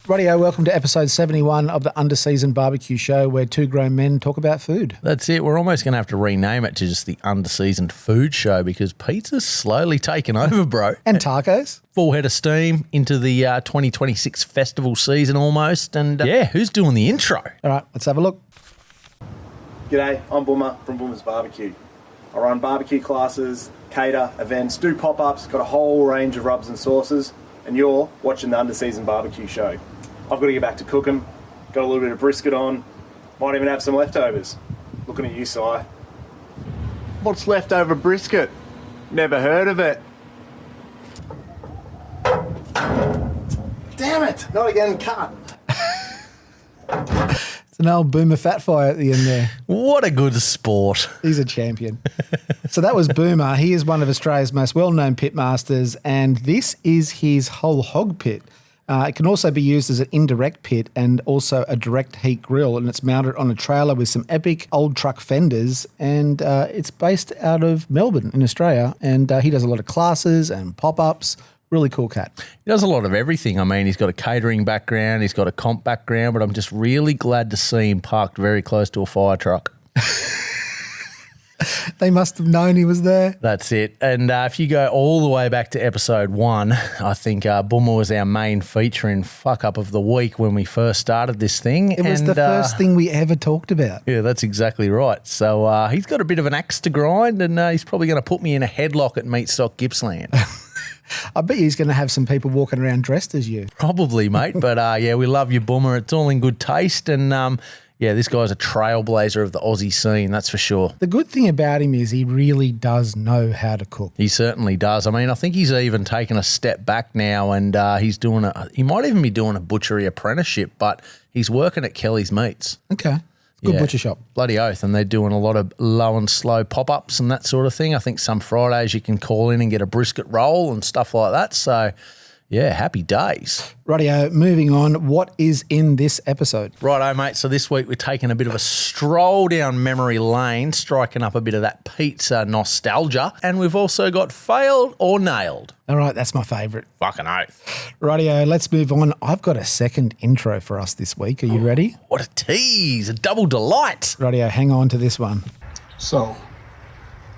Radio, welcome to episode 71 of the Underseason Barbecue Show, where two grown men talk about food. That's it. We're almost going to have to rename it to just the Underseasoned Food Show because pizza's slowly taken over, bro. And tacos. Full head of steam into the 2026 festival season almost. And who's doing the intro? All right, let's have a look. G'day, I'm Boomer from Boomer's Barbecue. I run barbecue classes, cater, events, do pop-ups, got a whole range of rubs and sauces, and you're watching the Underseason Barbecue Show. I've got to get back to cooking, got a little bit of brisket on, might even have some leftovers. Looking at you, Sigh. What's leftover brisket? Never heard of it. Damn it, not again, cut. It's an old Boomer fat fire at the end there. What a good sport. He's a champion. So that was Boomer. He is one of Australia's most well-known pit masters, and this is his whole hog pit. It can also be used as an indirect pit and also a direct heat grill, and it's mounted on a trailer with some epic old truck fenders, and it's based out of Melbourne in Australia, and he does a lot of classes and pop-ups. Really cool cat. He does a lot of everything. I mean, he's got a catering background, he's got a comp background, but I'm just really glad to see him parked very close to a fire truck. They must have known he was there. That's it. And if you go all the way back to episode 1, I think Boomer was our main feature in Fuck Up of the Week when we first started this thing. It was the first thing we ever talked about. Yeah, that's exactly right. So he's got a bit of an axe to grind, and he's probably going to put me in a headlock at Meat Stock Gippsland. I bet he's going to have some people walking around dressed as you. Probably, mate. But we love you, Boomer. It's all in good taste. And this guy's a trailblazer of the Aussie scene, that's for sure. The good thing about him is he really does know how to cook. He certainly does. I mean, I think he's even taken a step back now, and he might even be doing a butchery apprenticeship, but he's working at Kelly's Meats. Okay. Good butcher shop. Bloody oath. And they're doing a lot of low and slow pop-ups and that sort of thing. I think some Fridays you can call in and get a brisket roll and stuff like that. So, yeah, happy days. Rightio, moving on. What is in this episode? Righto, mate. So this week we're taking a bit of a stroll down memory lane, striking up a bit of that pizza nostalgia. And we've also got failed or nailed. All right, that's my favourite. Fucking oath. Rightio, let's move on. I've got a second intro for us this week. Are you ready? What a tease. A double delight. Rightio, hang on to this one. So,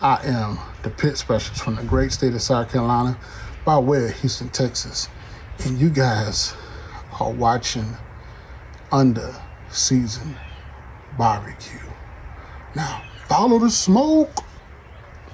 I am the pit specialist from the great state of South Carolina by way of Houston, Texas. And you guys are watching Underseason Barbecue. Now, follow the smoke.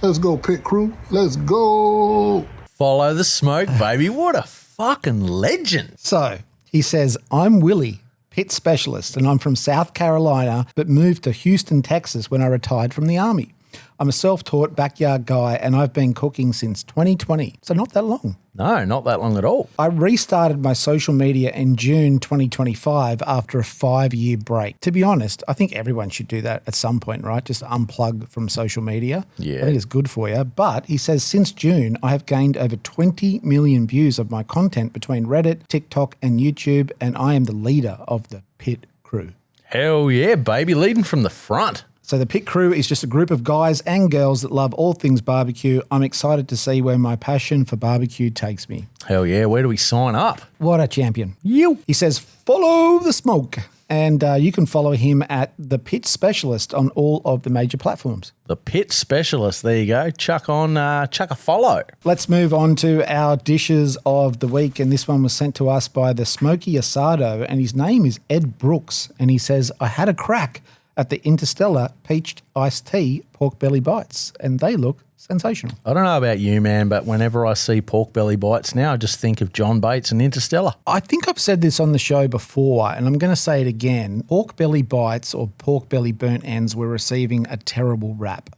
Let's go, pit crew. Let's go. Follow the smoke, baby. What a fucking legend. So, he says, I'm Willie, pit specialist, and I'm from South Carolina, but moved to Houston, Texas when I retired from the Army. I'm a self-taught backyard guy, and I've been cooking since 2020, so not that long. No, not that long at all. I restarted my social media in June 2025 after a 5-year break. To be honest, I think everyone should do that at some point, right? Just unplug from social media. Yeah. I think it's good for you. But he says since June, I have gained over 20 million views of my content between Reddit, TikTok, and YouTube, and I am the leader of the pit crew. Hell yeah, baby. Leading from the front. So the pit crew is just a group of guys and girls that love all things barbecue. I'm excited to see where my passion for barbecue takes me. Hell yeah. Where do we sign up? What a champion. You. He says, follow the smoke. And you can follow him at The Pit Specialist on all of the major platforms. The Pit Specialist. There you go. Chuck a follow. Let's move on to our dishes of the week. And this one was sent to us by the Smoky Asado. And his name is Ed Brooks. And he says, I had a crack at the Interstellar Peached Iced Tea Pork Belly Bites, and they look sensational. I don't know about you, man, but whenever I see pork belly bites now, I just think of John Bates and Interstellar. I think I've said this on the show before, and I'm going to say it again. Pork belly bites or pork belly burnt ends were receiving a terrible rap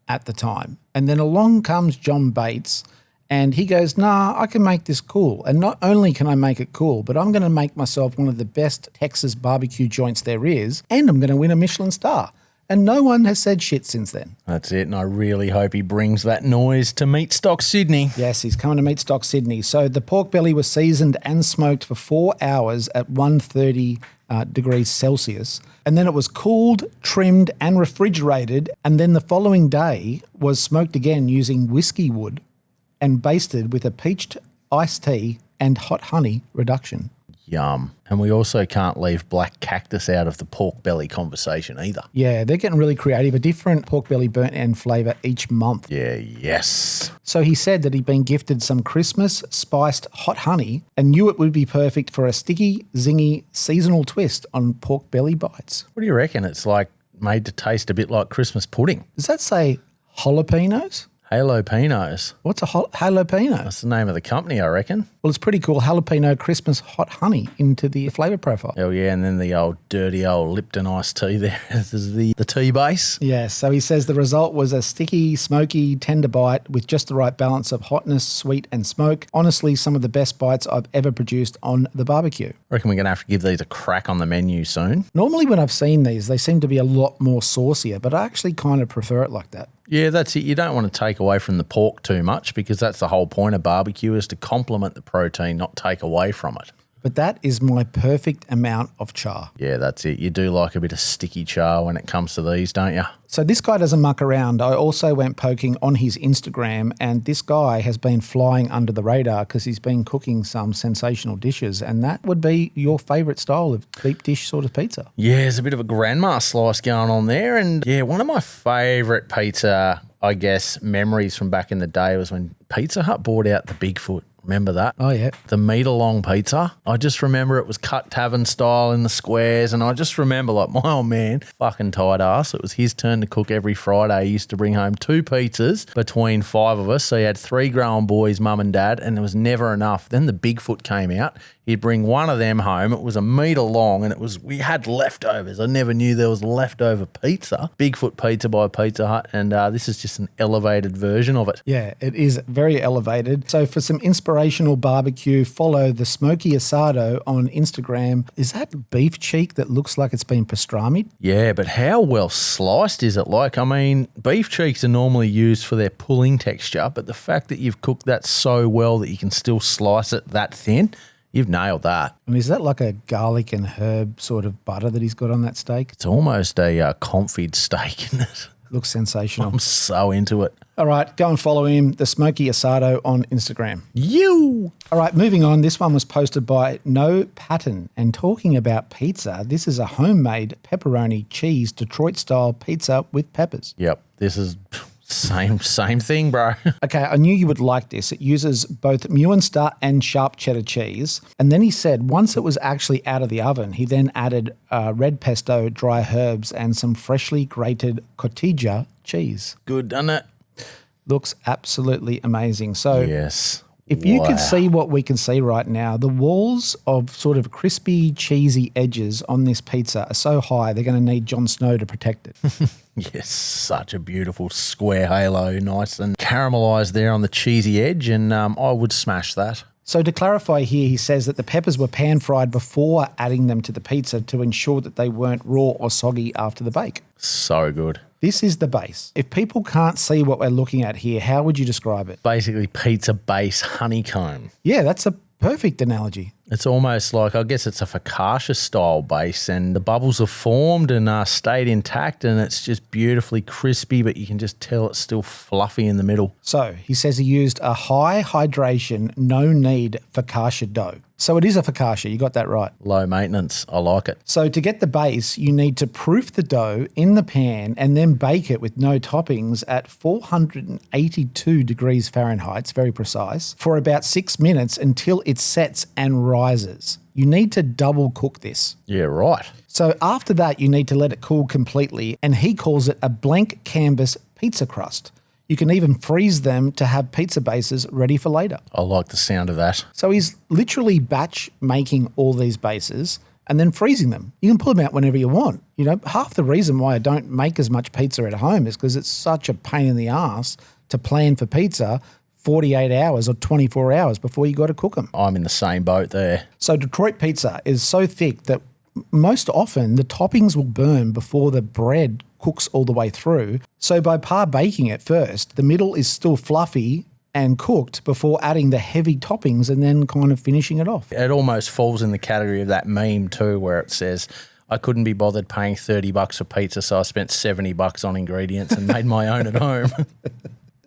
at the time. And then along comes John Bates, and he goes, nah, I can make this cool. And not only can I make it cool, but I'm going to make myself one of the best Texas barbecue joints there is, and I'm going to win a Michelin star. And no one has said shit since then. That's it, and I really hope he brings that noise to Meat Stock Sydney. Yes, he's coming to Meat Stock Sydney. So the pork belly was seasoned and smoked for 4 hours at 130 degrees Celsius. And then it was cooled, trimmed, and refrigerated. And then the following day was smoked again using whiskey wood and basted with a peached iced tea and hot honey reduction. Yum. And we also can't leave black cactus out of the pork belly conversation either. Yeah, they're getting really creative. A different pork belly burnt end flavour each month. Yeah, yes. So he said that he'd been gifted some Christmas spiced hot honey and knew it would be perfect for a sticky, zingy, seasonal twist on pork belly bites. What do you reckon? It's like made to taste a bit like Christmas pudding. Does that say jalapenos? Jalapenos. What's a jalapeno? That's the name of the company, I reckon. Well, it's pretty cool. Jalapeno Christmas hot honey into the flavour profile. Oh, yeah, and then the old dirty old Lipton iced tea there. This is the tea base. Yeah, so he says the result was a sticky, smoky, tender bite with just the right balance of hotness, sweet and smoke. Honestly, some of the best bites I've ever produced on the barbecue. I reckon we're going to have to give these a crack on the menu soon. Normally when I've seen these, they seem to be a lot more saucier, but I actually kind of prefer it like that. Yeah, that's it. You don't want to take away from the pork too much because that's the whole point of barbecue is to complement the protein, not take away from it. But that is my perfect amount of char. Yeah, that's it. You do like a bit of sticky char when it comes to these, don't you? So this guy doesn't muck around. I also went poking on his Instagram, and this guy has been flying under the radar because he's been cooking some sensational dishes, and that would be your favourite style of deep dish sort of pizza. Yeah, there's a bit of a grandma slice going on there. And yeah, one of my favourite pizza, I guess, memories from back in the day was when Pizza Hut brought out the Bigfoot. Remember that? Oh, yeah. The meter-long pizza. I just remember it was cut tavern style in the squares, and I just remember, like, my old man, fucking tight ass, it was his turn to cook every Friday. He used to bring home 2 pizzas between 5 of us, so he had 3 grown boys, mum and dad, and there was never enough. Then the Bigfoot came out. He'd bring one of them home. It was a metre long, and we had leftovers. I never knew there was leftover pizza. Bigfoot pizza by Pizza Hut, and this is just an elevated version of it. Yeah, it is very elevated. So for some inspirational barbecue, follow the Smoky Asado on Instagram. Is that beef cheek that looks like it's been pastrami'd? Yeah, but how well sliced is it? Like, I mean, beef cheeks are normally used for their pulling texture, but the fact that you've cooked that so well that you can still slice it that thin, you've nailed that. And is that like a garlic and herb sort of butter that he's got on that steak? It's almost a confit steak, isn't it? Looks sensational. I'm so into it. All right, go and follow him, the Smoky Asado on Instagram. You! All right, moving on. This one was posted by No Pattern. And talking about pizza, this is a homemade pepperoni cheese Detroit-style pizza with peppers. Yep, this is same thing, bro. Okay, I knew you would like this. It uses both Muenster and sharp cheddar cheese. And then he said once it was actually out of the oven, he then added red pesto, dry herbs, and some freshly grated cotija cheese. Good, doesn't it? Looks absolutely amazing. So Yes. if you could see what we can see right now, the walls of sort of crispy, cheesy edges on this pizza are so high, they're going to need Jon Snow to protect it. Yes, such a beautiful square halo, nice and caramelised there on the cheesy edge, and I would smash that. So to clarify here, he says that the peppers were pan-fried before adding them to the pizza to ensure that they weren't raw or soggy after the bake. So good. This is the base. If people can't see what we're looking at here, how would you describe it? Basically pizza base honeycomb. Yeah, that's a perfect analogy. It's almost like, I guess it's a focaccia style base, and the bubbles have formed and stayed intact, and it's just beautifully crispy, but you can just tell it's still fluffy in the middle. So he says he used a high hydration, no knead focaccia dough. So it is a focaccia, you got that right. Low maintenance, I like it. So to get the base, you need to proof the dough in the pan and then bake it with no toppings at 482 degrees Fahrenheit, it's very precise, for about 6 minutes until it sets and rises. You need to double cook this. Yeah, right. So after that, you need to let it cool completely, and he calls it a blank canvas pizza crust. You can even freeze them to have pizza bases ready for later. I like the sound of that. So he's literally batch making all these bases and then freezing them. You can pull them out whenever you want. You know, half the reason why I don't make as much pizza at home is because it's such a pain in the ass to plan for pizza 48 hours or 24 hours before you got to cook them. I'm in the same boat there. So Detroit pizza is so thick that most often the toppings will burn before the bread cooks all the way through. So by baking it first, the middle is still fluffy and cooked before adding the heavy toppings and then kind of finishing it off. It almost falls in the category of that meme too, where it says, I couldn't be bothered paying $30 for pizza, so I spent $70 on ingredients and made my own at home.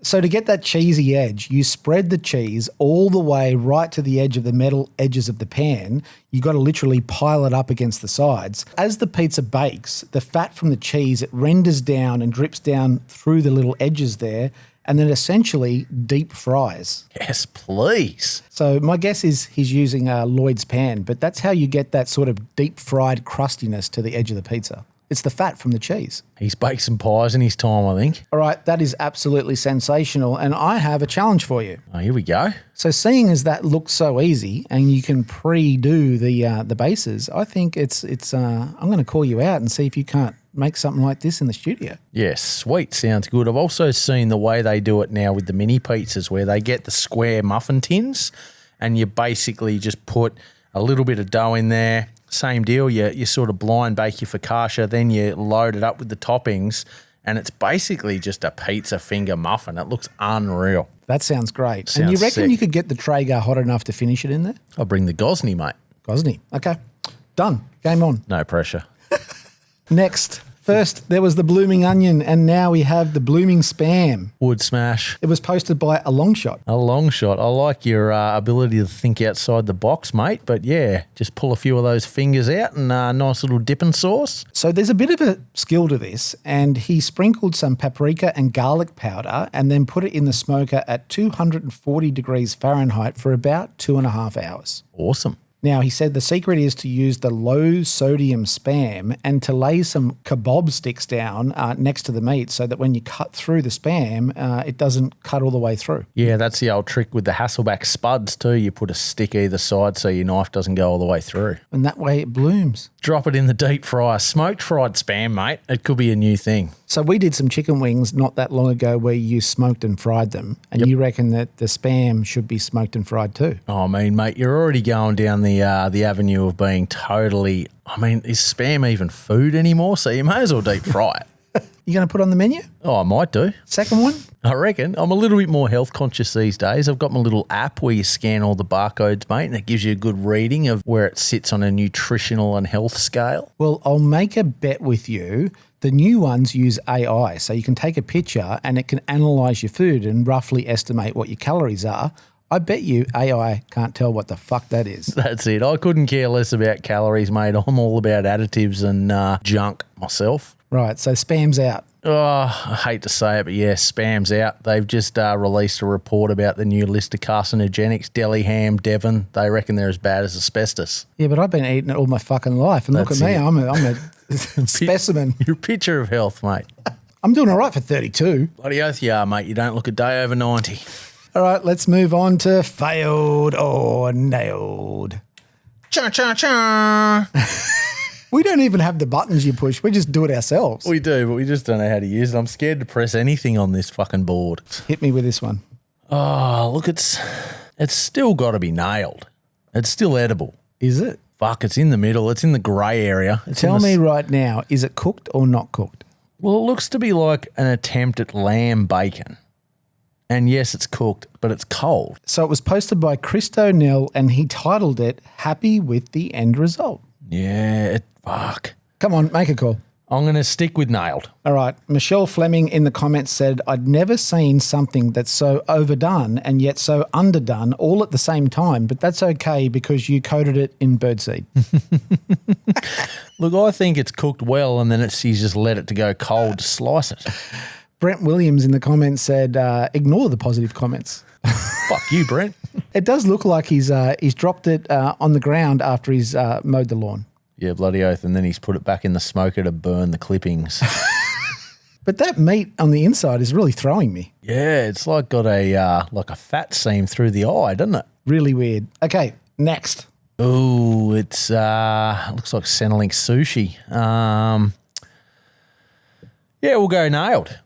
So to get that cheesy edge, you spread the cheese all the way right to the edge of the metal edges of the pan. You got to literally pile it up against the sides. As the pizza bakes, the fat from the cheese, it renders down and drips down through the little edges there, and then essentially deep fries. Yes, please. So my guess is he's using Lloyd's pan, but that's how you get that sort of deep fried crustiness to the edge of the pizza. It's the fat from the cheese. He's baked some pies in his time, I think. All right, that is absolutely sensational, and I have a challenge for you. Oh, here we go. So seeing as that looks so easy and you can pre-do the bases, I think it's I'm going to call you out and see if you can't make something like this in the studio. Yes, sweet. Sounds good. I've also seen the way they do it now with the mini pizzas where they get the square muffin tins and you basically just put a little bit of dough in there. Same deal. You sort of blind bake your focaccia, then you load it up with the toppings, and it's basically just a pizza finger muffin. It looks unreal. That sounds great. Sounds and you reckon sick. you could get the Traeger hot enough to finish it in there? I'll bring the Gosney, mate. Gosney. Okay. Done. Game on. No pressure. Next. First, there was the blooming onion, and now we have the blooming spam. Wood smash. It was posted by a long shot. A long shot. I like your ability to think outside the box, mate. But yeah, just pull a few of those fingers out and nice little dipping sauce. So there's a bit of a skill to this, and he sprinkled some paprika and garlic powder and then put it in the smoker at 240 degrees Fahrenheit for about 2.5 hours. Awesome. Now, he said the secret is to use the low-sodium spam and to lay some kebab sticks down next to the meat so that when you cut through the spam, it doesn't cut all the way through. Yeah, that's the old trick with the Hasselback spuds too. You put a stick either side so your knife doesn't go all the way through. And that way it blooms. Drop it in the deep fryer. Smoked fried spam, mate. It could be a new thing. So we did some chicken wings not that long ago where you smoked and fried them, and you reckon that the spam should be smoked and fried too? Oh, I mean, mate, you're already going down the avenue of being totally. I mean, is spam even food anymore? So you may as well deep fry it. You going to put on the menu? Oh, I might do. Second one? I reckon. I'm a little bit more health conscious these days. I've got my little app where you scan all the barcodes, mate, and it gives you a good reading of where it sits on a nutritional and health scale. Well, I'll make a bet with you. The new ones use AI, so you can take a picture and it can analyse your food and roughly estimate what your calories are. I bet you AI can't tell what the fuck that is. That's it. I couldn't care less about calories, mate. I'm all about additives and junk myself. Right, so spam's out. Oh, I hate to say it, but yeah, spam's out. They've just released a report about the new list of carcinogenics. Deli ham, Devon, they reckon they're as bad as asbestos. Yeah, but I've been eating it all my fucking life, and That's look at me, it. I'm a specimen. You're a picture of health, mate. I'm doing all right for 32. Bloody oath you are, mate. You don't look a day over 90. All right, let's move on to failed or nailed. Cha-cha-cha. We don't even have the buttons you push. We just do it ourselves. We do, but we just don't know how to use it. I'm scared to press anything on this fucking board. Hit me with this one. Oh, look, it's still got to be nailed. It's still edible. Is it? Fuck, it's in the middle. It's in the grey area. Tell me right now, is it cooked or not cooked? Well, it looks to be like an attempt at lamb bacon. And yes, it's cooked, but it's cold. So it was posted by Christo Nell, and he titled it, Happy with the End Result. Yeah, fuck. Come on, make a call. I'm going to stick with nailed. All right. Michelle Fleming in the comments said, I'd never seen something that's so overdone and yet so underdone all at the same time, but that's okay because you coated it in birdseed. Look, I think it's cooked well and then you just let it to go cold to slice it. Brent Williams in the comments said, ignore the positive comments. Fuck you, Brent. It does look like he's dropped it on the ground after he's mowed the lawn. Yeah, bloody oath. And then he's put it back in the smoker to burn the clippings. But that meat on the inside is really throwing me. Yeah, it's like got a fat seam through the eye, doesn't it? Really weird. Okay, next. Oh, it's looks like Centrelink sushi. Yeah, we'll go nailed.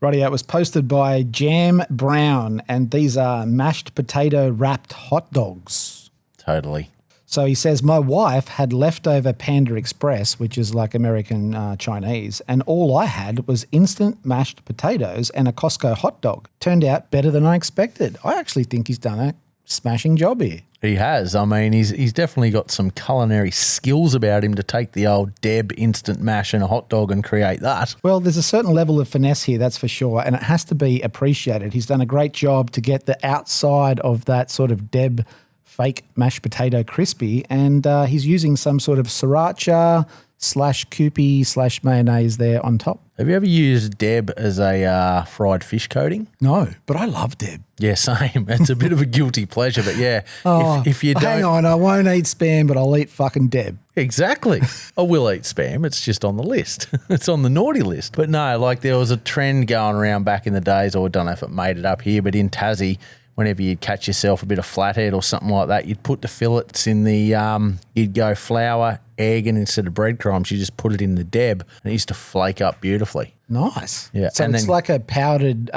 Rightio, it was posted by Jam Brown, and these are mashed potato wrapped hot dogs. Totally. So he says, my wife had leftover Panda Express, which is like American Chinese, and all I had was instant mashed potatoes and a Costco hot dog. Turned out better than I expected. I actually think he's done a smashing job here. He has. I mean, he's definitely got some culinary skills about him to take the old Deb instant mash and a hot dog and create that. Well, there's a certain level of finesse here, that's for sure, and it has to be appreciated. He's done a great job to get the outside of that sort of Deb fake mashed potato crispy, and he's using some sort of sriracha / Kewpie / mayonnaise there on top. Have you ever used Deb as a fried fish coating? No, but I love Deb. Yeah, same. It's a bit of a guilty pleasure, but yeah. If you don't... Hang on, I won't eat Spam, but I'll eat fucking Deb. Exactly. I will eat Spam. It's just on the list. It's on the naughty list. But no, like there was a trend going around back in the days, or I don't know if it made it up here, but in Tassie, whenever you'd catch yourself a bit of flathead or something like that, you'd put the fillets in the, you'd go flour, egg, and instead of breadcrumbs, you just put it in the Deb, and it used to flake up beautifully. Nice. Yeah. So and it's then, like a powdered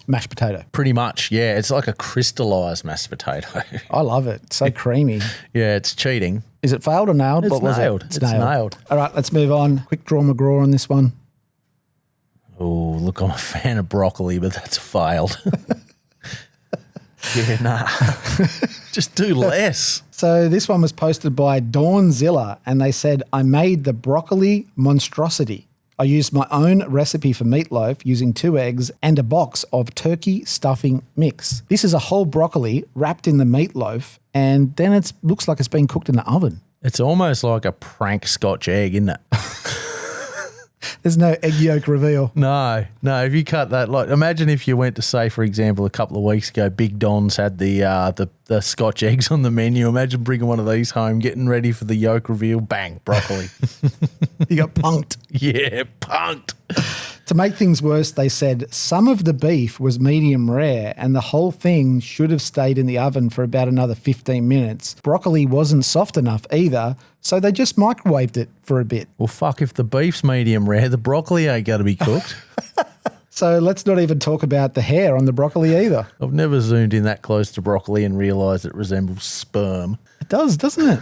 mashed potato. Pretty much, yeah. It's like a crystallised mashed potato. I love it. So creamy. Yeah, it's cheating. Is it failed or nailed? It's What was nailed. it? It's nailed. All right, let's move on. Quick draw McGraw on this one. Oh, look, I'm a fan of broccoli, but that's failed. Yeah, nah. Just do less. So this one was posted by Dawnzilla, and they said, I made the broccoli monstrosity. I used my own recipe for meatloaf using 2 eggs and a box of turkey stuffing mix. This is a whole broccoli wrapped in the meatloaf, and then it looks like it's been cooked in the oven. It's almost like a prank Scotch egg, isn't it? There's no egg yolk reveal. No. If you cut that, like, imagine if you went to, say, for example, a couple of weeks ago, Big Don's had the Scotch eggs on the menu. Imagine bringing one of these home, getting ready for the yolk reveal, bang, broccoli. You got punked. Yeah, punked. To make things worse, they said some of the beef was medium rare and the whole thing should have stayed in the oven for about another 15 minutes. Broccoli wasn't soft enough either, so they just microwaved it for a bit. Well, fuck, if the beef's medium rare, the broccoli ain't going to be cooked. So let's not even talk about the hair on the broccoli either. I've never zoomed in that close to broccoli and realised it resembles sperm. It does, doesn't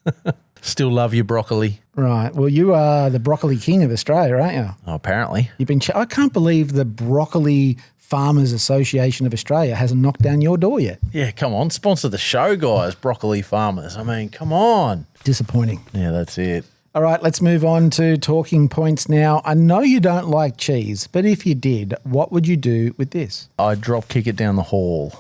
it? Still love you, broccoli. Right. Well, you are the broccoli king of Australia, aren't you? Oh, apparently. You've been. I can't believe the Broccoli Farmers Association of Australia hasn't knocked down your door yet. Yeah, come on. Sponsor the show, guys. Broccoli farmers. I mean, come on. Disappointing. Yeah, that's it. All right, let's move on to talking points now. I know you don't like cheese, but if you did, what would you do with this? I'd drop kick it down the hall.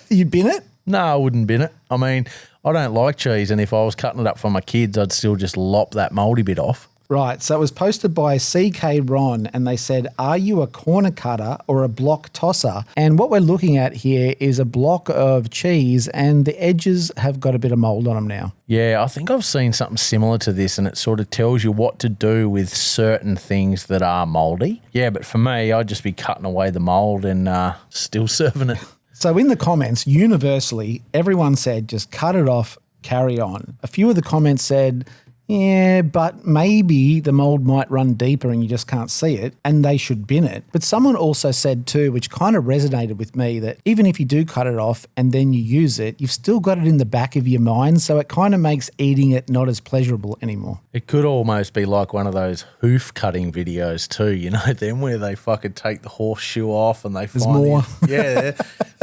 You'd bin it? No, I wouldn't bin it. I mean, I don't like cheese, and if I was cutting it up for my kids, I'd still just lop that mouldy bit off. Right, so it was posted by CK Ron, and they said, are you a corner cutter or a block tosser? And what we're looking at here is a block of cheese, and the edges have got a bit of mould on them now. Yeah, I think I've seen something similar to this, and it sort of tells you what to do with certain things that are mouldy. Yeah, but for me, I'd just be cutting away the mould and still serving it. So in the comments, universally, everyone said just cut it off, carry on. A few of the comments said, yeah, but maybe the mould might run deeper and you just can't see it, and they should bin it. But someone also said too, which kind of resonated with me, that even if you do cut it off and then you use it, you've still got it in the back of your mind, so it kind of makes eating it not as pleasurable anymore. It could almost be like one of those hoof cutting videos too, you know, them where they fucking take the horseshoe off and they There's find more. Yeah,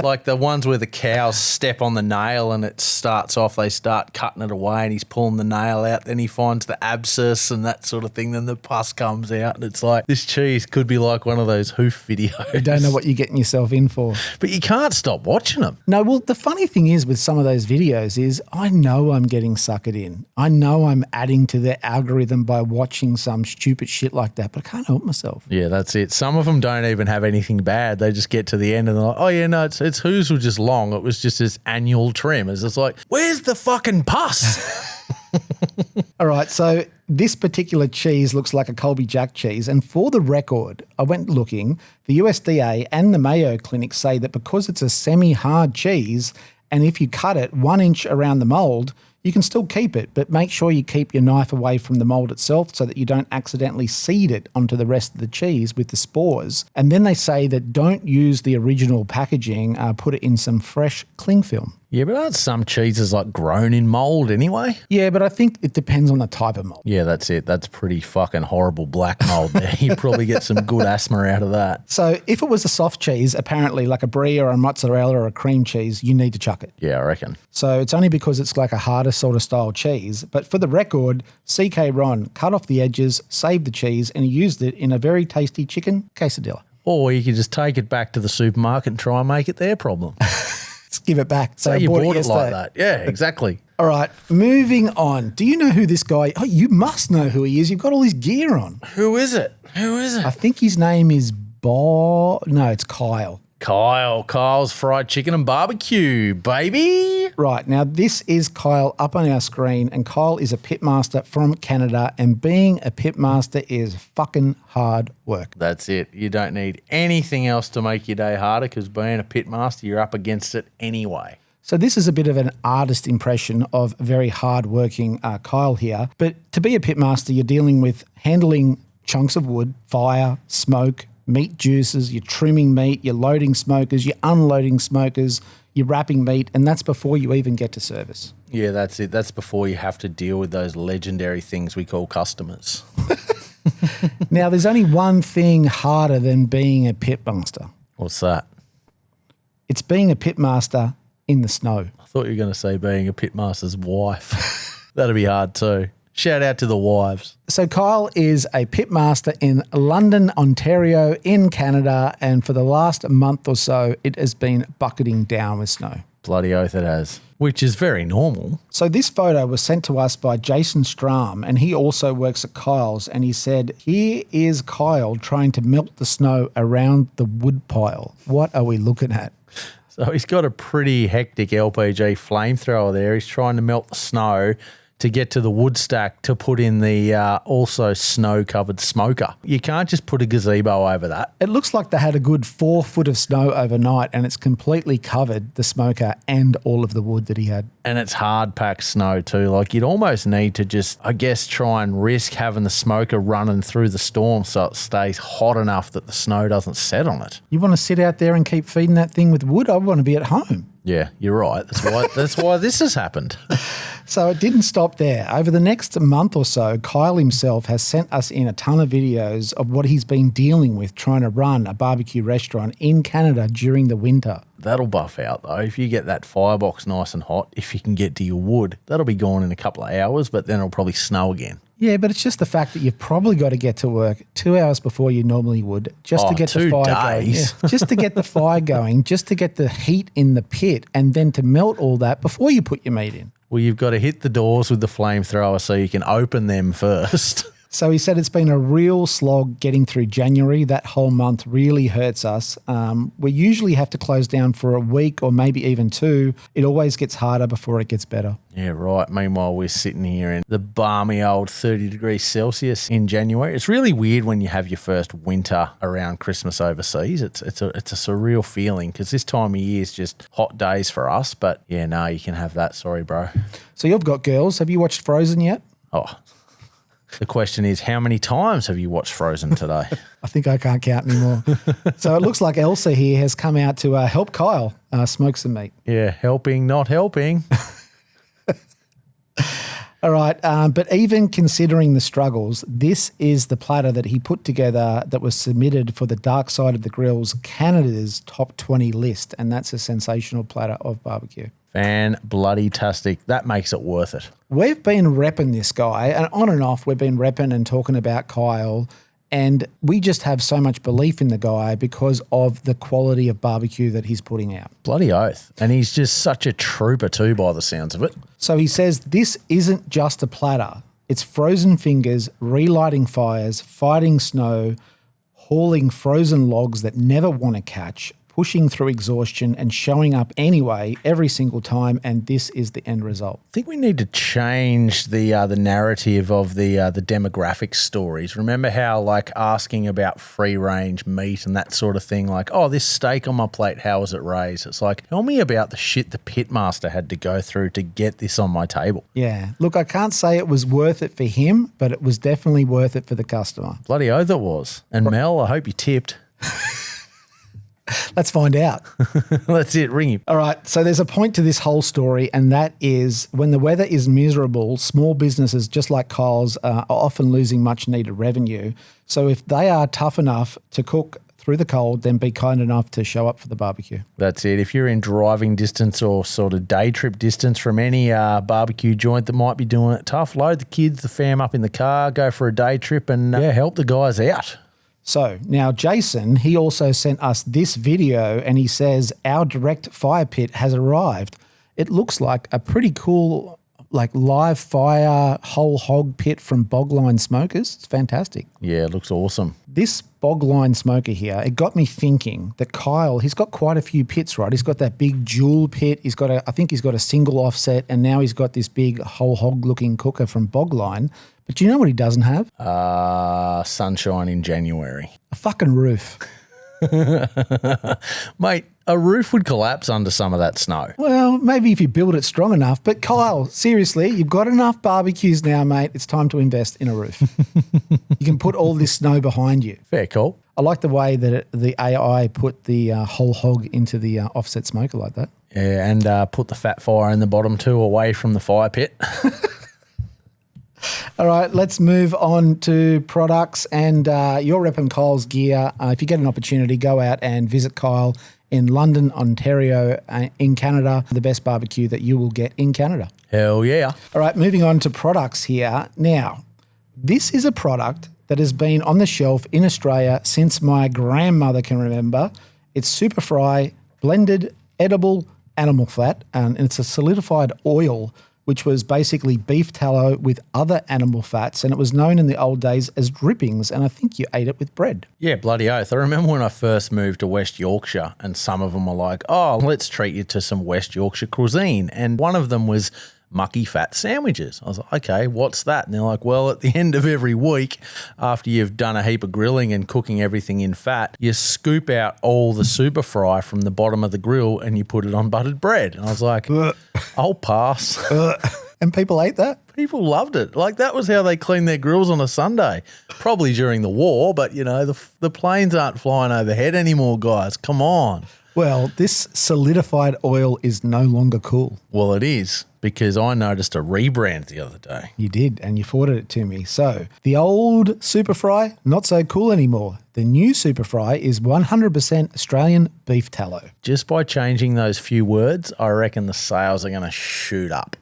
like the ones where the cows step on the nail and it starts off, they start cutting it away and he's pulling the nail out, then he finds the abscess and that sort of thing, then the pus comes out, and it's like, this cheese could be like one of those hoof videos. You don't know what you're getting yourself in for. But you can't stop watching them. No, well, the funny thing is with some of those videos is I know I'm getting suckered in. I know I'm adding to their algorithm by watching some stupid shit like that, but I can't help myself. Yeah, that's it. Some of them don't even have anything bad. They just get to the end and they're like, oh yeah, no, it's hooves were just long. It was just this annual trim. It's just like, where's the fucking pus? All right, so this particular cheese looks like a Colby Jack cheese, and for the record, I went looking, the USDA and the Mayo Clinic say that because it's a semi-hard cheese, and if you cut it 1 inch around the mould, you can still keep it, but make sure you keep your knife away from the mould itself so that you don't accidentally seed it onto the rest of the cheese with the spores. And then they say that don't use the original packaging, put it in some fresh cling film. Yeah, but aren't some cheeses like grown in mould anyway? Yeah, but I think it depends on the type of mold. Yeah, that's it. That's pretty fucking horrible black mould there. You probably get some good asthma out of that. So if it was a soft cheese, apparently like a brie or a mozzarella or a cream cheese, you need to chuck it. Yeah, I reckon. So it's only because it's like a harder sort of style cheese. But for the record, CK Ron cut off the edges, saved the cheese, and he used it in a very tasty chicken quesadilla. Or you could just take it back to the supermarket and try and make it their problem. Let's give it back. So you bought it yesterday. like that. Yeah, exactly. All right, moving on. Do you know who this guy? Oh, you must know who he is. You've got all his gear on. Who is it? Who is it? I think his name is No, it's Kyle. Kyle's fried chicken and barbecue, baby. Right, now this is Kyle up on our screen, and Kyle is a pitmaster from Canada, and being a pitmaster is fucking hard work. That's it. You don't need anything else to make your day harder because being a pitmaster, you're up against it anyway. So this is a bit of an artist impression of very hard-working Kyle here, but to be a pitmaster, you're dealing with handling chunks of wood, fire, smoke, meat juices, you're trimming meat, you're loading smokers, you're unloading smokers, you're wrapping meat, and that's before you even get to service. Yeah, that's it. That's before you have to deal with those legendary things we call customers. Now, there's only one thing harder than being a pitmaster. What's that? It's being a pitmaster in the snow. I thought you were going to say being a pitmaster's wife. That'd be hard too. Shout out to the wives. So Kyle is a pitmaster in London, Ontario, in Canada, and for the last month or so, it has been bucketing down with snow. Bloody oath it has. Which is very normal. So this photo was sent to us by Jason Stram, and he also works at Kyle's, and he said, here is Kyle trying to melt the snow around the wood pile. What are we looking at? So he's got a pretty hectic LPG flamethrower there. He's trying to melt the snow to get to the wood stack to put in the also snow-covered smoker. You can't just put a gazebo over that. It looks like they had a good 4 foot of snow overnight, and it's completely covered the smoker and all of the wood that he had. And it's hard-packed snow too. Like you'd almost need to just, I guess, try and risk having the smoker running through the storm so it stays hot enough that the snow doesn't set on it. You want to sit out there and keep feeding that thing with wood? I want to be at home. Yeah, you're right. That's why this has happened. So it didn't stop there. Over the next month or so, Kyle himself has sent us in a ton of videos of what he's been dealing with trying to run a barbecue restaurant in Canada during the winter. That'll buff out though. If you get that firebox nice and hot, if you can get to your wood, that'll be gone in a couple of hours, but then it'll probably snow again. Yeah, but it's just the fact that you've probably got to get to work 2 hours before you normally would just to get the 2 fire days. going. Yeah, just to get the fire going, just to get the heat in the pit, and then to melt all that before you put your meat in. Well, you've got to hit the doors with the flamethrower so you can open them first. So he said it's been a real slog getting through January. That whole month really hurts us. We usually have to close down for a week or maybe even 2. It always gets harder before it gets better. Yeah, right. Meanwhile, we're sitting here in the balmy old 30 degrees Celsius in January. It's really weird when you have your first winter around Christmas overseas. It's a surreal feeling because this time of year is just hot days for us. But yeah, no, you can have that. Sorry, bro. So you've got girls. Have you watched Frozen yet? Oh, the question is, how many times have you watched Frozen today? I think I can't count anymore. So it looks like Elsa here has come out to help Kyle smoke some meat. Yeah, helping, not helping. All right, but even considering the struggles, this is the platter that he put together that was submitted for the Dark Side of the Grill's Canada's top 20 list, and that's a sensational platter of barbecue. Fan-bloody-tastic. That makes it worth it. We've been repping this guy, and on and off we've been repping and talking about Kyle, and we just have so much belief in the guy because of the quality of barbecue that he's putting out. Bloody oath. And he's just such a trooper too by the sounds of it. So he says this isn't just a platter. It's frozen fingers, relighting fires, fighting snow, hauling frozen logs that never want to catch, pushing through exhaustion and showing up anyway every single time, and this is the end result. I think we need to change the narrative of the demographic stories. Remember how like asking about free range meat and that sort of thing, like, oh, this steak on my plate, how was it raised? It's like, tell me about the shit the pitmaster had to go through to get this on my table. Yeah. Look, I can't say it was worth it for him, but it was definitely worth it for the customer. Bloody oath it was. And Mel, I hope you tipped. Let's find out. That's it. Ring him. All right. So there's a point to this whole story, and that is when the weather is miserable, small businesses just like Kyle's are often losing much needed revenue. So if they are tough enough to cook through the cold, then be kind enough to show up for the barbecue. That's it. If you're in driving distance or sort of day trip distance from any barbecue joint that might be doing it tough, load the kids, the fam up in the car, go for a day trip and help the guys out. So now Jason, he also sent us this video and he says our direct fire pit has arrived. It looks like a pretty cool like live fire whole hog pit from Bogline Smokers. It's fantastic. Yeah, it looks awesome. This Bogline smoker here, it got me thinking that Kyle, he's got quite a few pits, right? He's got that big dual pit. I think he's got a single offset, and now he's got this big whole hog looking cooker from Bogline. But do you know what he doesn't have? Sunshine in January. A fucking roof. Mate, a roof would collapse under some of that snow. Well, maybe if you build it strong enough. But Kyle, seriously, you've got enough barbecues now, mate. It's time to invest in a roof. You can put all this snow behind you. Fair call. I like the way that the AI put the whole hog into the offset smoker like that. Yeah, and put the fat fire in the bottom too, away from the fire pit. All right, let's move on to products and you're repping Kyle's gear. If you get an opportunity, go out and visit Kyle in London, Ontario, in Canada, the best barbecue that you will get in Canada. Hell yeah. All right, moving on to products here. Now, this is a product that has been on the shelf in Australia since my grandmother can remember. It's Super Fry blended edible animal fat, and it's a solidified oil which was basically beef tallow with other animal fats, and it was known in the old days as drippings, and I think you ate it with bread. Yeah, bloody oath. I remember when I first moved to West Yorkshire and some of them were like, oh, let's treat you to some West Yorkshire cuisine. And one of them was mucky fat sandwiches. I was like, okay, what's that? And they're like, well, at the end of every week, after you've done a heap of grilling and cooking everything in fat, you scoop out all the super fry from the bottom of the grill and you put it on buttered bread. And I was like, I'll pass. And people ate that? People loved it. Like, that was how they cleaned their grills on a Sunday. Probably during the war, but, you know, the planes aren't flying overhead anymore, guys. Come on. Well, this solidified oil is no longer cool. Well, it is, because I noticed a rebrand the other day. You did, and you forwarded it to me. So the old Super Fry, not so cool anymore. The new Super Fry is 100% Australian beef tallow. Just by changing those few words, I reckon the sales are going to shoot up.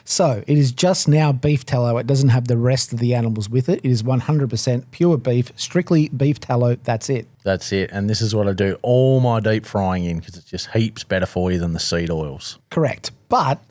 So it is just now beef tallow. It doesn't have the rest of the animals with it. It is 100% pure beef, strictly beef tallow. That's it. That's it. And this is what I do all my deep frying in, because it's just heaps better for you than the seed oils. Correct. But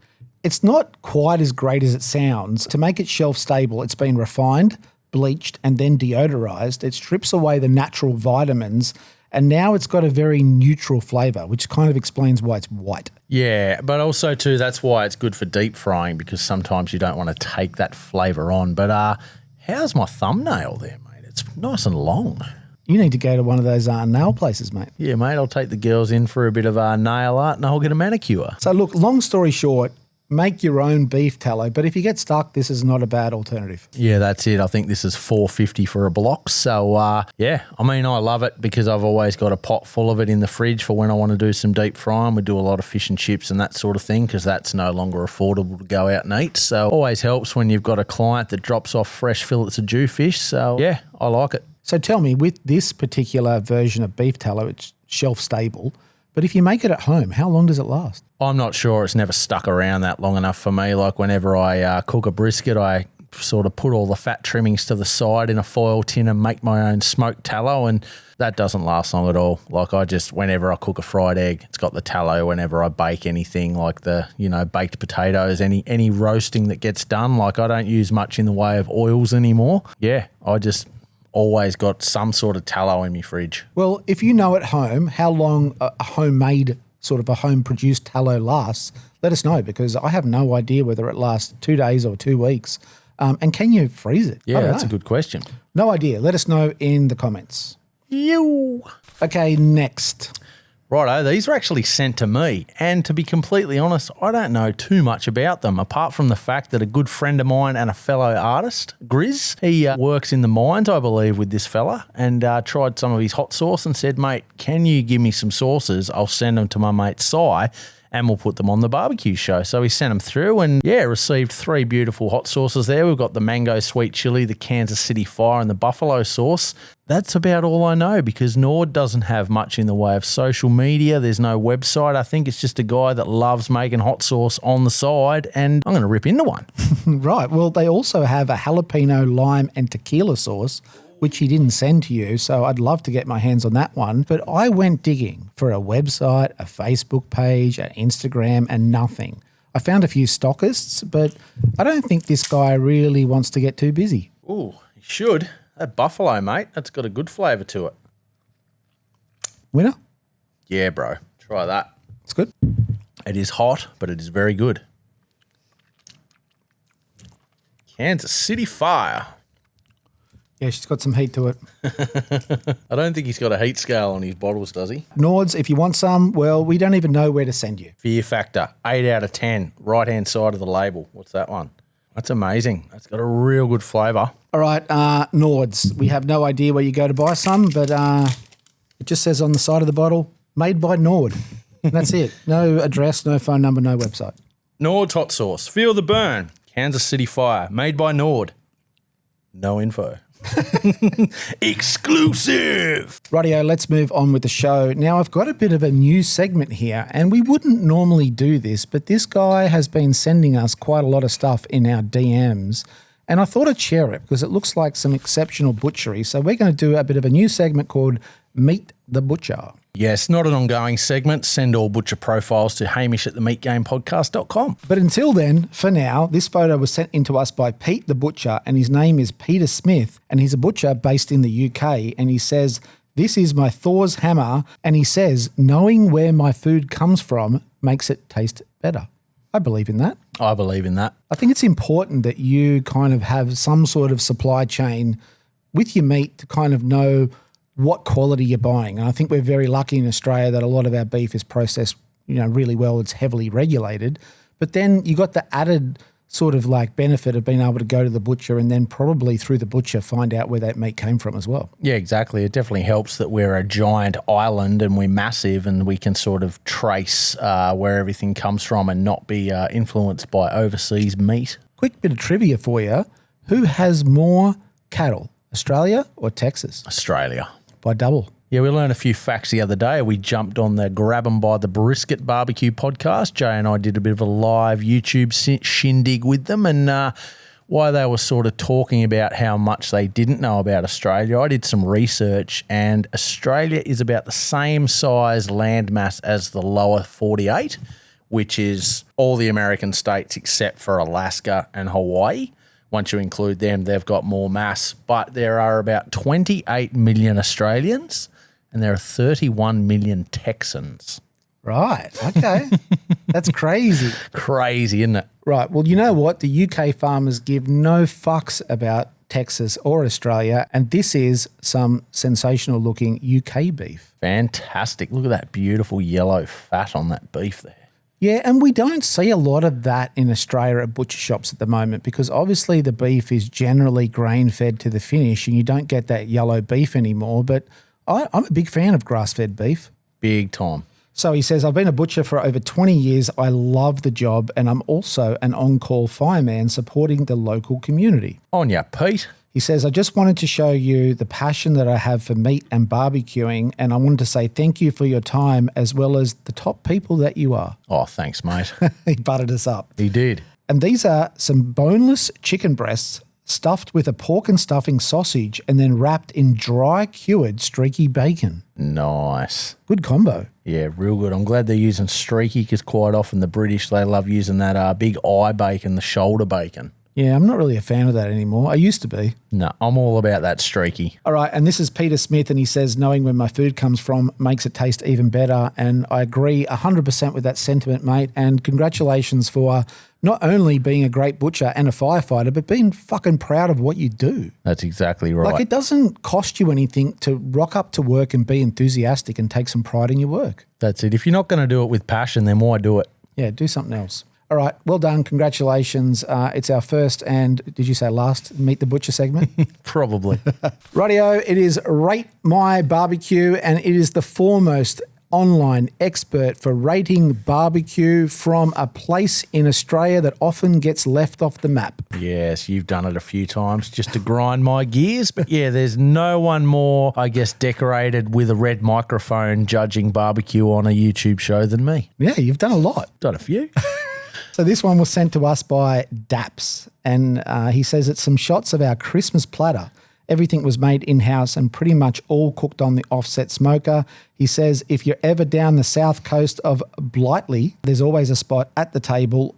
it's not quite as great as it sounds. To make it shelf stable, it's been refined, bleached, and then deodorized. It strips away the natural vitamins, and now it's got a very neutral flavour, which kind of explains why it's white. Yeah, but also too, that's why it's good for deep frying, because sometimes you don't want to take that flavour on. But how's my thumbnail there, mate? It's nice and long. You need to go to one of those nail places, mate. Yeah, mate, I'll take the girls in for a bit of nail art and I'll get a manicure. So look, long story short, make your own beef tallow, but if you get stuck, this is not a bad alternative. Yeah, that's it. I think this is $4.50 for a block. So, yeah, I mean, I love it because I've always got a pot full of it in the fridge for when I want to do some deep frying. We do a lot of fish and chips and that sort of thing because that's no longer affordable to go out and eat. So, always helps when you've got a client that drops off fresh fillets of jewfish. So, yeah, I like it. So tell me, with this particular version of beef tallow, it's shelf stable, but if you make it at home, how long does it last? I'm not sure. It's never stuck around that long enough for me. Like whenever I cook a brisket, I sort of put all the fat trimmings to the side in a foil tin and make my own smoked tallow, and that doesn't last long at all. Like whenever I cook a fried egg, it's got the tallow. Whenever I bake anything like the, baked potatoes, any roasting that gets done, like I don't use much in the way of oils anymore. Yeah, I just always got some sort of tallow in my fridge. Well, if you know at home how long a homemade sort of a home-produced tallow lasts, let us know, because I have no idea whether it lasts 2 days or 2 weeks. And can you freeze it? Yeah, that's a good question. No idea. Let us know in the comments. You. Okay, next. Righto, these were actually sent to me, and to be completely honest, I don't know too much about them, apart from the fact that a good friend of mine and a fellow artist, Grizz, he works in the mines, I believe, with this fella, and tried some of his hot sauce and said, mate, can you give me some sauces? I'll send them to my mate Sigh, and we'll put them on the barbecue show. So he sent them through and, received 3 beautiful hot sauces there. We've got the mango sweet chili, the Kansas City fire, and the buffalo sauce. That's about all I know because Nord doesn't have much in the way of social media. There's no website. I think it's just a guy that loves making hot sauce on the side, and I'm going to rip into one. Right. Well, they also have a jalapeno, lime, and tequila sauce, which he didn't send to you, so I'd love to get my hands on that one. But I went digging for a website, a Facebook page, an Instagram, and nothing. I found a few stockists, but I don't think this guy really wants to get too busy. Ooh, he should. That buffalo, mate, that's got a good flavour to it. Winner? Yeah, bro. Try that. It's good. It is hot, but it is very good. Kansas City Fire. Yeah, she's got some heat to it. I don't think he's got a heat scale on his bottles, does he? Nords, if you want some, well, we don't even know where to send you. Fear factor, 8 out of 10, right-hand side of the label. What's that one? That's amazing. That's got a real good flavour. All right, Nords, we have no idea where you go to buy some, but it just says on the side of the bottle, made by Nord. That's it. No address, no phone number, no website. Nord's hot sauce. Feel the burn. Kansas City Fire. Made by Nord. No info. Exclusive. Rightio, let's move on with the show. Now, I've got a bit of a new segment here, and we wouldn't normally do this, but this guy has been sending us quite a lot of stuff in our DMs, and I thought I'd share it because it looks like some exceptional butchery. So we're going to do a bit of a new segment called Meet the Butcher. Yes, not an ongoing segment. Send all butcher profiles to hamish@themeatgamepodcast.com. But until then, for now, this photo was sent in to us by Pete the Butcher, and his name is Peter Smith, and he's a butcher based in the UK, and he says, "This is my Thor's hammer," and he says, "Knowing where my food comes from makes it taste better." I believe in that. I believe in that. I think it's important that you kind of have some sort of supply chain with your meat to kind of know what quality you're buying. And I think we're very lucky in Australia that a lot of our beef is processed, really well. It's heavily regulated. But then you got the added sort of like benefit of being able to go to the butcher and then probably through the butcher find out where that meat came from as well. Yeah, exactly. It definitely helps that we're a giant island and we're massive and we can sort of trace where everything comes from and not be influenced by overseas meat. Quick bit of trivia for you. Who has more cattle, Australia or Texas? Australia. By double. Yeah, we learned a few facts the other day. We jumped on the Grab 'em by the Brisket barbecue podcast. Jay and I did a bit of a live YouTube shindig with them, and while they were sort of talking about how much they didn't know about Australia, I did some research, and Australia is about the same size landmass as the lower 48, which is all the American states except for Alaska and Hawaii. Once you include them, they've got more mass. But there are about 28 million Australians and there are 31 million Texans. Right. Okay. That's crazy. Crazy, isn't it? Right. Well, you know what? The UK farmers give no fucks about Texas or Australia, and this is some sensational looking UK beef. Fantastic. Look at that beautiful yellow fat on that beef there. Yeah, and we don't see a lot of that in Australia at butcher shops at the moment because obviously the beef is generally grain-fed to the finish and you don't get that yellow beef anymore, but I'm a big fan of grass-fed beef. Big time. So he says, I've been a butcher for over 20 years. I love the job and I'm also an on-call fireman supporting the local community. On ya, Pete. He says, I just wanted to show you the passion that I have for meat and barbecuing, and I wanted to say thank you for your time as well as the top people that you are. Oh, thanks, mate. He buttered us up. He did. And these are some boneless chicken breasts stuffed with a pork and stuffing sausage and then wrapped in dry cured streaky bacon. Nice. Good combo. Yeah, real good. I'm glad they're using streaky because quite often the British, they love using that big eye bacon, the shoulder bacon. Yeah, I'm not really a fan of that anymore. I used to be. No, I'm all about that streaky. All right, and this is Peter Smith, and he says, knowing where my food comes from makes it taste even better. And I agree 100% with that sentiment, mate. And congratulations for not only being a great butcher and a firefighter, but being fucking proud of what you do. That's exactly right. Like, it doesn't cost you anything to rock up to work and be enthusiastic and take some pride in your work. That's it. If you're not going to do it with passion, then why do it? Yeah, do something else. All right, well done. Congratulations. It's our first and, did you say last, Meet the Butcher segment? Probably. Rightio, it is Rate My Barbecue, and it is the foremost online expert for rating barbecue from a place in Australia that often gets left off the map. Yes, you've done it a few times just to grind my gears. But yeah, there's no one more, I guess, decorated with a red microphone judging barbecue on a YouTube show than me. Yeah, you've done a lot. Done a few. So this one was sent to us by Daps, and he says it's some shots of our Christmas platter. Everything was made in-house and pretty much all cooked on the offset smoker. He says if you're ever down the south coast of Blighty, there's always a spot at the table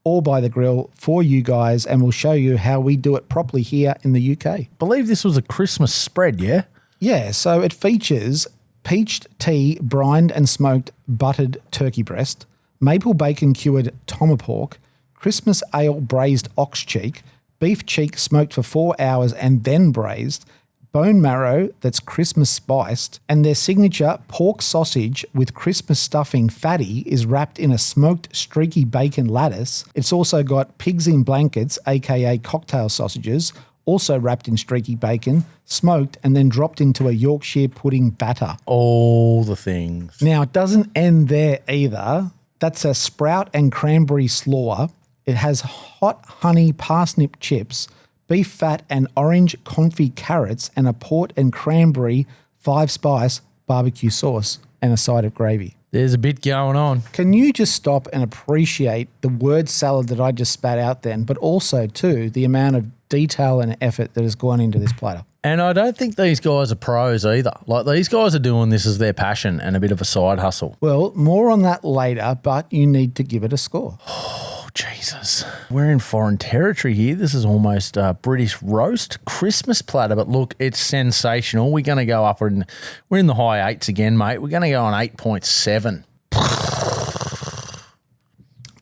or by the grill for you guys, and we'll show you how we do it properly here in the UK. Believe this was a Christmas spread, yeah? Yeah, so it features peached tea, brined and smoked buttered turkey breast, maple bacon cured tomahawk, Christmas ale braised ox cheek, beef cheek smoked for 4 hours and then braised, bone marrow that's Christmas spiced, and their signature pork sausage with Christmas stuffing fatty is wrapped in a smoked streaky bacon lattice. It's also got pigs in blankets, aka cocktail sausages, also wrapped in streaky bacon, smoked and then dropped into a Yorkshire pudding batter. All the things. Now, it doesn't end there either. That's a sprout and cranberry slaw. It has hot honey parsnip chips, beef fat and orange confit carrots, and a port and cranberry 5-spice barbecue sauce and a side of gravy. There's a bit going on. Can you just stop and appreciate the word salad that I just spat out then, but also, too, the amount of detail and effort that has gone into this platter? And I don't think these guys are pros either. Like, these guys are doing this as their passion and a bit of a side hustle. Well, more on that later, but you need to give it a score. Oh, Jesus. We're in foreign territory here. This is almost British roast Christmas platter. But look, it's sensational. We're going to go up and we're in the high 8s again, mate. We're going to go on 8.7.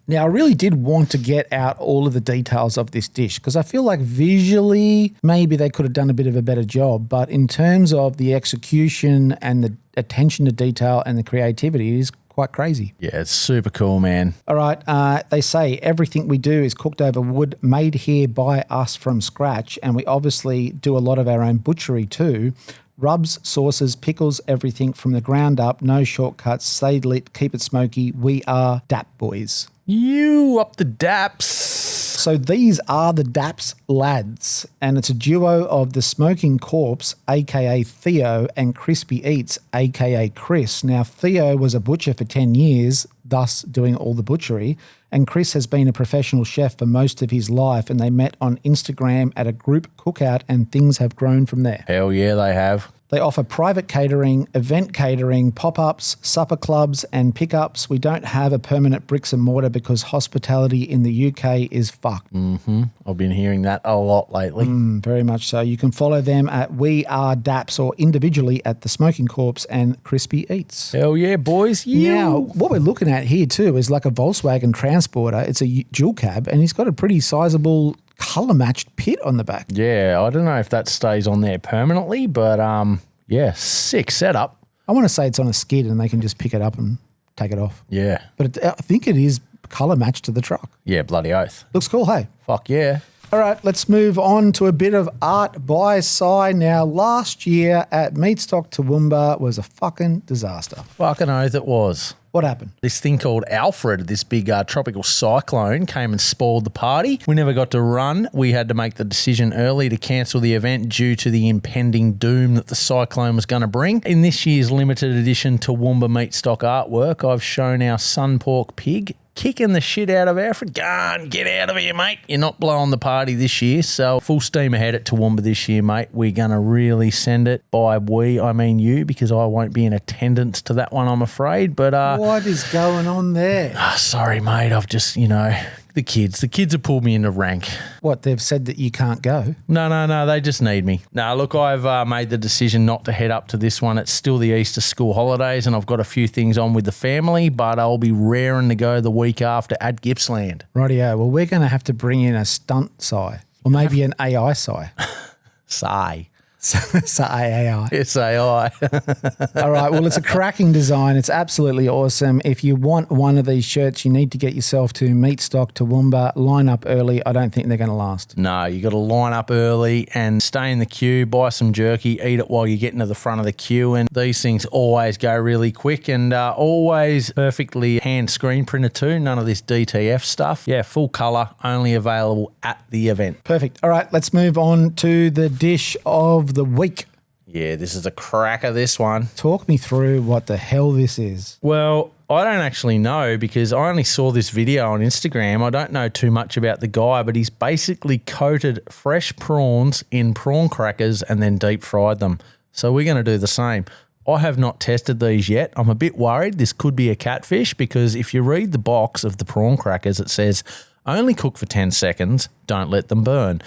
Now, I really did want to get out all of the details of this dish because I feel like visually maybe they could have done a bit of a better job. But in terms of the execution and the attention to detail and the creativity, it is quite crazy. Yeah, it's super cool, man. All right. They say everything we do is cooked over wood made here by us from scratch. And we obviously do a lot of our own butchery too. Rubs, sauces, pickles, everything from the ground up. No shortcuts. Stay lit, keep it smoky. We are DAP boys. You up the daps. So these are the Daps lads, and it's a duo of the Smoking Corpse, aka Theo, and Crispy Eats, aka Chris. Now, Theo was a butcher for 10 years, thus doing all the butchery, and Chris has been a professional chef for most of his life, and they met on Instagram at a group cookout, and things have grown from there. Hell yeah, they have. They offer private catering, event catering, pop-ups, supper clubs and pickups. We don't have a permanent bricks and mortar because hospitality in the UK is fucked. Mm-hmm. I've been hearing that a lot lately. Very much so. You can follow them at We Are Daps or individually at The Smoking Corpse and Crispy Eats. Hell yeah, boys. You. Now, what we're looking at here too is like a Volkswagen Transporter. It's a dual cab and he's got a pretty sizable colour-matched pit on the back. Yeah, I don't know if that stays on there permanently, but yeah, sick setup. I want to say it's on a skid and they can just pick it up and take it off. Yeah. But I think it is colour-matched to the truck. Yeah, bloody oath. Looks cool, hey? Fuck yeah. All right, let's move on to a bit of art by Sigh. Now, last year at Meatstock Toowoomba was a fucking disaster. Fucking oath it was. What happened? This thing called Alfred, this big tropical cyclone, came and spoiled the party. We never got to run. We had to make the decision early to cancel the event due to the impending doom that the cyclone was going to bring. In this year's limited edition Toowoomba Meatstock artwork, I've shown our sun pork pig kicking the shit out of Alfred. Go on, get out of here, mate. You're not blowing the party this year. So full steam ahead at Toowoomba this year, mate. We're going to really send it. By we, I mean you, because I won't be in attendance to that one, I'm afraid. But what is going on there? sorry, mate. I've just, The kids have pulled me into rank. What, they've said that you can't go? No, they just need me. No, look, I've made the decision not to head up to this one. It's still the Easter school holidays and I've got a few things on with the family, but I'll be raring to go the week after at Gippsland. Rightio. Well, we're going to have to bring in a stunt Sigh, or maybe an AI Sigh. Sigh. AI. S-A-I. All right. Well, it's a cracking design. It's absolutely awesome. If you want one of these shirts, you need to get yourself to Meat Stock Toowoomba. Line up early. I don't think they're going to last. No, you got to line up early and stay in the queue, buy some jerky, eat it while you're getting to the front of the queue. And these things always go really quick and always perfectly hand screen printed too. None of this DTF stuff. Yeah, full colour, only available at the event. Perfect. All right. Let's move on to the dish of the week. Yeah, this is a cracker, this one. Talk me through what the hell this is. Well, I don't actually know because I only saw this video on Instagram. I don't know too much about the guy, but he's basically coated fresh prawns in prawn crackers and then deep fried them. So we're going to do the same. I have not tested these yet. I'm a bit worried this could be a catfish because if you read the box of the prawn crackers, it says only cook for 10 seconds, don't let them burn.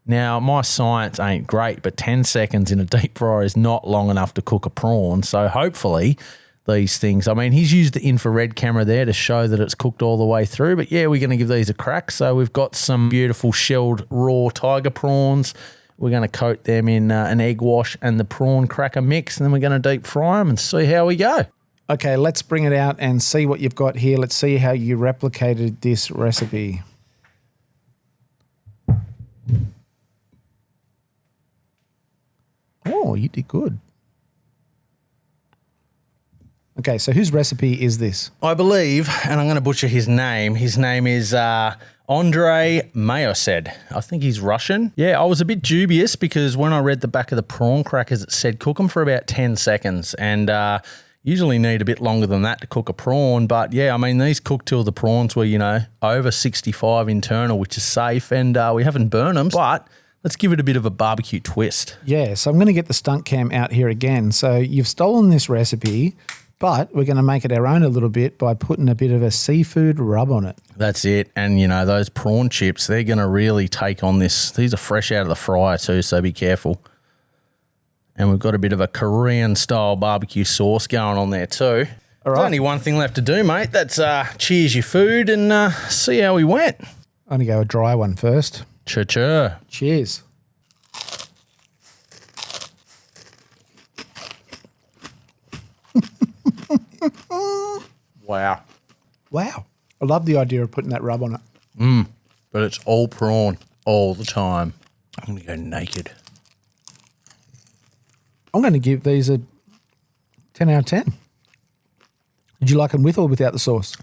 Now, my science ain't great, but 10 seconds in a deep fryer is not long enough to cook a prawn. So hopefully these things, I mean, he's used the infrared camera there to show that it's cooked all the way through. But yeah, we're going to give these a crack. So we've got some beautiful shelled raw tiger prawns. We're going to coat them in an egg wash and the prawn cracker mix. And then we're going to deep fry them and see how we go. Okay, let's bring it out and see what you've got here. Let's see how you replicated this recipe. Oh, you did good. Okay, so whose recipe is this? I believe, and I'm going to butcher his name is Andrei Mayosed. I think he's Russian. Yeah, I was a bit dubious because when I read the back of the prawn crackers, it said cook them for about 10 seconds and usually need a bit longer than that to cook a prawn. But yeah, I mean, these cooked till the prawns were, over 65 internal, which is safe, and we haven't burned them, but let's give it a bit of a barbecue twist. Yeah, so I'm going to get the stunt cam out here again. So you've stolen this recipe, but we're going to make it our own a little bit by putting a bit of a seafood rub on it. That's it. And, those prawn chips, they're going to really take on this. These are fresh out of the fryer too, so be careful. And we've got a bit of a Korean-style barbecue sauce going on there too. All right. There's only one thing left to do, mate. That's cheers your food and see how we went. I'm going to go a dry one first. Cha-cha. Cheers. Wow. Wow. I love the idea of putting that rub on it. But it's all prawn all the time. I'm going to go naked. I'm going to give these a 10 out of 10. Did you like them with or without the sauce?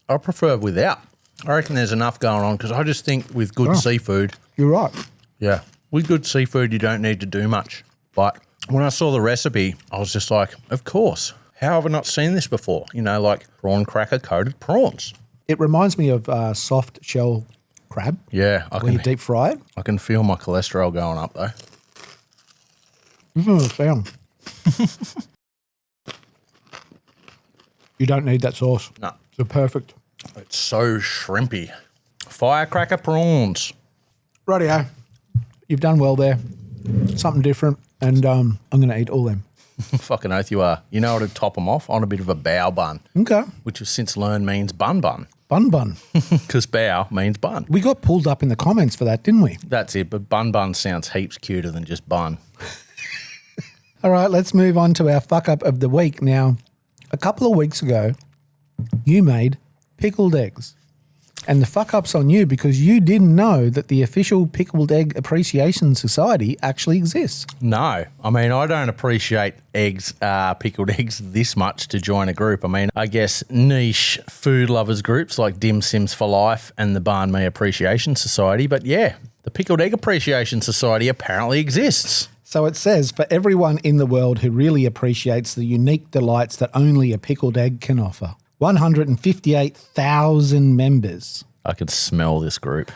I prefer without. I reckon there's enough going on because I just think with good seafood. You're right. Yeah. With good seafood, you don't need to do much. But when I saw the recipe, I was just like, of course. How have I not seen this before? Like prawn cracker coated prawns. It reminds me of soft shell crab. Yeah. When you deep fry it. I can feel my cholesterol going up though. This is a sound. You don't need that sauce. No. They're perfect. It's so shrimpy. Firecracker prawns. Rightio. You've done well there. Something different. And I'm going to eat all them. Fucking oath you are. You know what to top them off? On a bit of a bao bun. Okay. Which has since learned means bun bun. Bun bun. Because bao means bun. We got pulled up in the comments for that, didn't we? That's it. But bun bun sounds heaps cuter than just bun. All right, let's move on to our fuck up of the week. Now, a couple of weeks ago, you made pickled eggs. And the fuck up's on you because you didn't know that the official Pickled Egg Appreciation Society actually exists. No. I mean, I don't appreciate eggs, pickled eggs this much to join a group. I mean, I guess niche food lovers groups like Dim Sims for Life and the Banh Mi Appreciation Society. But yeah, the Pickled Egg Appreciation Society apparently exists. So it says, for everyone in the world who really appreciates the unique delights that only a pickled egg can offer. 158,000 members. I can smell this group.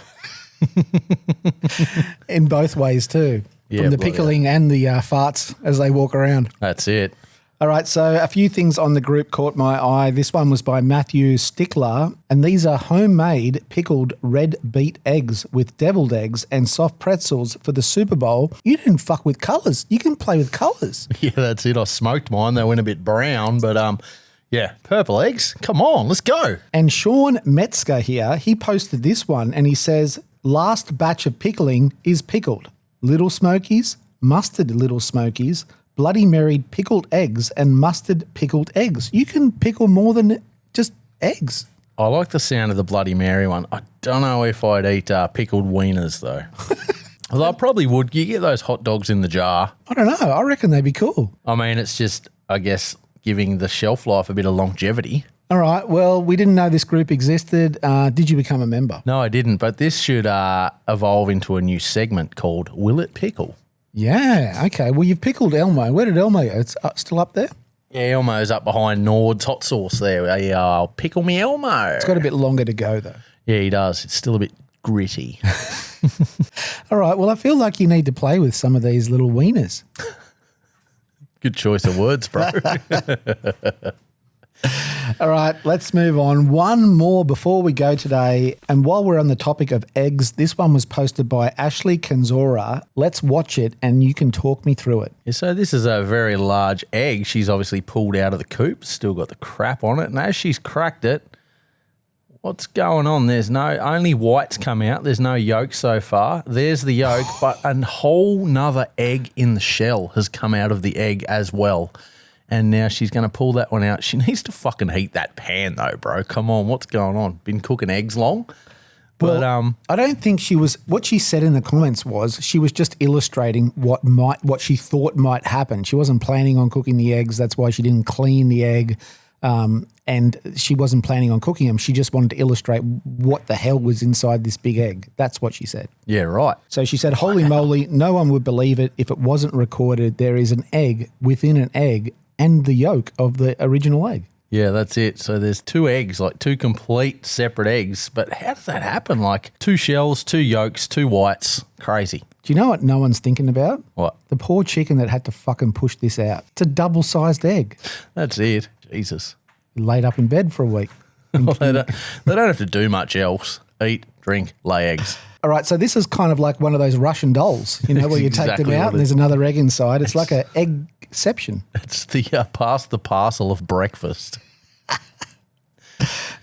In both ways too. Yeah, from the pickling and the farts as they walk around. That's it. All right, so a few things on the group caught my eye. This one was by Matthew Stickler, and these are homemade pickled red beet eggs with deviled eggs and soft pretzels for the Super Bowl. You didn't fuck with colours. You can play with colours. Yeah, that's it. I smoked mine. They went a bit brown, but yeah, purple eggs. Come on, let's go. And Sean Metzger here, he posted this one and he says, last batch of pickling is pickled. Little Smokies, mustard Little Smokies, Bloody Mary pickled eggs and mustard pickled eggs. You can pickle more than just eggs. I like the sound of the Bloody Mary one. I don't know if I'd eat pickled wieners though. Although I probably would. You get those hot dogs in the jar. I don't know. I reckon they'd be cool. I mean, it's just, I guess, giving the shelf life a bit of longevity. All right. Well, we didn't know this group existed. Did you become a member? No, I didn't. But this should evolve into a new segment called Will It Pickle? Yeah. Okay. Well, you've pickled Elmo. Where did Elmo go? It's still up there? Yeah, Elmo's up behind Nord's hot sauce there. Pickle me Elmo. It's got a bit longer to go, though. Yeah, he does. It's still a bit gritty. All right. Well, I feel like you need to play with some of these little wieners. Good choice of words, bro. All right, let's move on. One more before we go today. And while we're on the topic of eggs, this one was posted by Ashley Kenzora. Let's watch it and you can talk me through it. Yeah, so this is a very large egg. She's obviously pulled out of the coop, still got the crap on it. And as she's cracked it, what's going on? There's only whites come out. There's no yolk so far. There's the yolk, but a whole nother egg in the shell has come out of the egg as well. And now she's going to pull that one out. She needs to fucking heat that pan though, bro. Come on, what's going on? Been cooking eggs long? But well, I don't think she was. What she said in the comments was she was just illustrating what she thought might happen. She wasn't planning on cooking the eggs. That's why she didn't clean the egg, and she wasn't planning on cooking them. She just wanted to illustrate what the hell was inside this big egg. That's what she said. Yeah, right. So she said, "Holy moly, no one would believe it if it wasn't recorded. There is an egg within an egg." And the yolk of the original egg. Yeah, that's it. So there's two eggs, like two complete separate eggs. But how does that happen? Like two shells, two yolks, two whites. Crazy. Do you know what no one's thinking about? What? The poor chicken that had to fucking push this out. It's a double-sized egg. That's it. Jesus. Laid up in bed for a week. Well, they don't have to do much else. Eat, drink, lay eggs. All right, so this is kind of like one of those Russian dolls, you know, where you take them out and there's another egg inside. It's like an eggception. It's the pass the parcel of breakfast.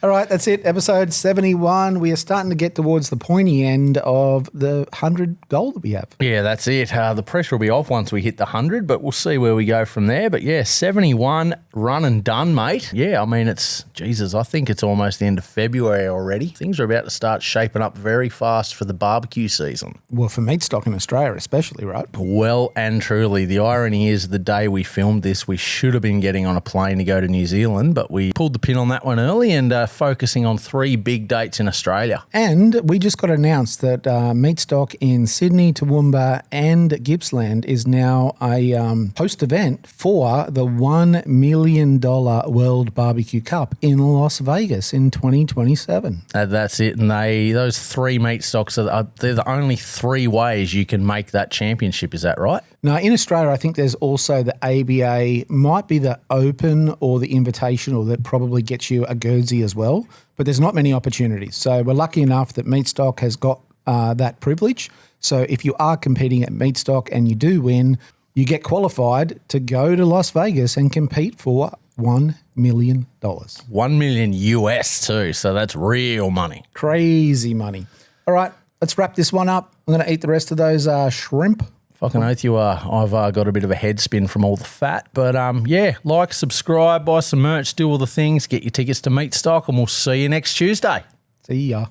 All right, that's it. Episode 71. We are starting to get towards the pointy end of the 100 goal that we have. Yeah, that's it. The pressure will be off once we hit the 100, but we'll see where we go from there. But yeah, 71, run and done, mate. Yeah, I mean, I think it's almost the end of February already. Things are about to start shaping up very fast for the barbecue season. Well, for meat stock in Australia especially, right? Well and truly. The irony is the day we filmed this, we should have been getting on a plane to go to New Zealand, but we pulled the pin on that one early and focusing on 3 big dates in Australia. And we just got announced that meat stock in Sydney, Toowoomba and Gippsland is now a host event for the $1 million World Barbecue Cup in Las Vegas in 2027. That's it. And those 3 meat stocks, they're the only 3 ways you can make that championship. Is that right? Now, in Australia, I think there's also the ABA, might be the Open or the Invitational that probably gets you a Guernsey as well, but there's not many opportunities. So we're lucky enough that Meat Stock has got that privilege. So if you are competing at Meat Stock and you do win, you get qualified to go to Las Vegas and compete for $1 million. $1 million US too, so that's real money. Crazy money. All right, let's wrap this one up. I'm going to eat the rest of those shrimp. Fucking oath you are. I've got a bit of a head spin from all the fat. But yeah, like, subscribe, buy some merch, do all the things, get your tickets to Meat Stock, and we'll see you next Tuesday. See ya.